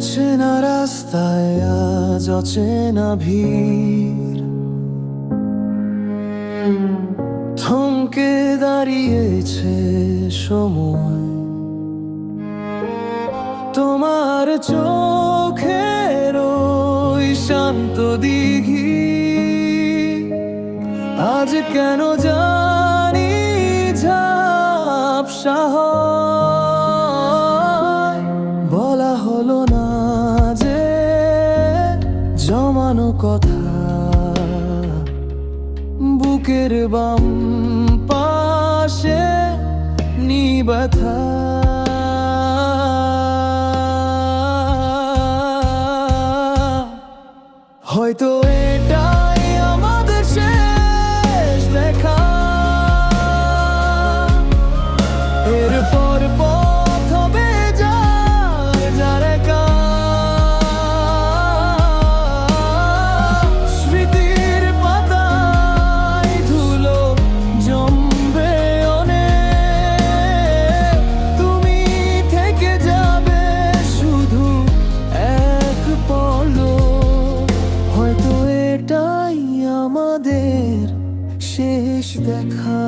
চেনা রাস্তায় আজ অচেনা ভিড়, থমকে দাঁড়িয়েছে সময়। তোমার চোখের ওই শান্ত দিঘি আজ কেন জানি ঝাপসা হয়। বলা হলো না যে জমানো কথা, বুকের বাম পাশে নিবথা। হয়তো এটাই আমাদের শেষ দেখা, এরপর পথ হবে যার একা। স্মৃতির পাতায় ধুলো জমবে অনেক, তুমি থেকে যাবে শুধু এক পলক। হয়তো এটাই আমাদের শেষ দেখা।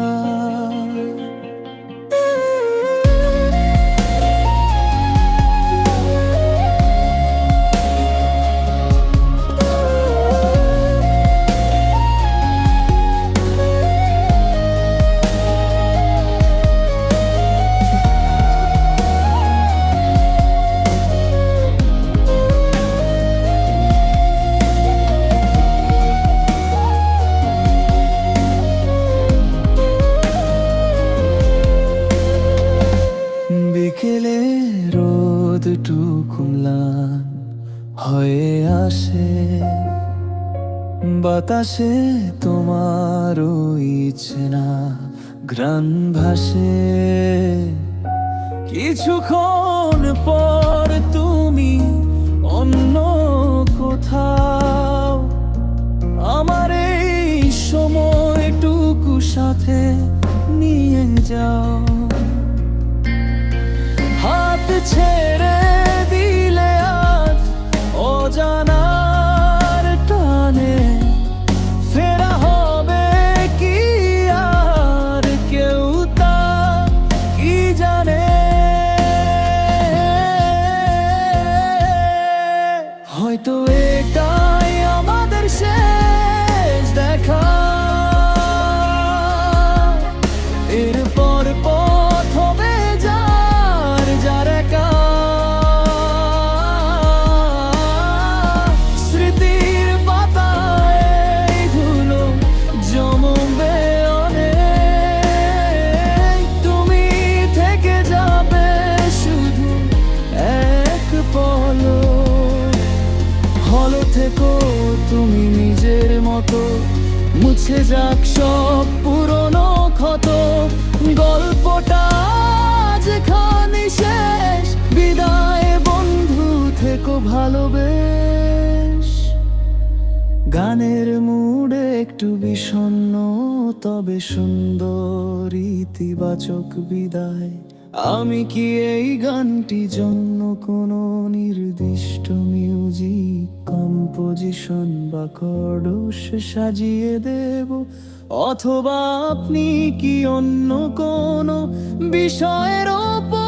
বিকেলে রোদটুকু ম্লান হয়ে আসে, বাতাসে তোমার চেনা ঘ্রাণ ভাসে। কিছুক্ষণ পর তুমি অন্য কোথাও, আমার এই সময়টুকু সাথে নিয়ে যাও। হাত ছেড়ে দিলে আজ অজানার টানে, ফেরা হবে কি আর কেউ তা কি জানে। হয়তো এটাই আমাদের শেষ দেখা, এরপর পথ হবে যার একা। স্মৃতির পাতায় ধুলো জমবে অনেক, তুমি থেকে যাবে শুধু এক পলক। হলো থেকো তুমি নিজের মতো, মুছে যাক সব পুরনো ক্ষত। গল্পটা যেখানে শেষ, বিদায় বন্ধু থেকো ভালোবেস। গানের মুডে একটু বিষণ্ণ, তবে সুন্দর ইতিবাচক বিদায়। আমি কি এই গানটি জন্য কোনো নির্দিষ্ট মিউজিক কম্পোজিশন বা কর্ডস সাজিয়ে দেব, অথবা আপনি কি অন্য কোনো বিষয়ের ওপর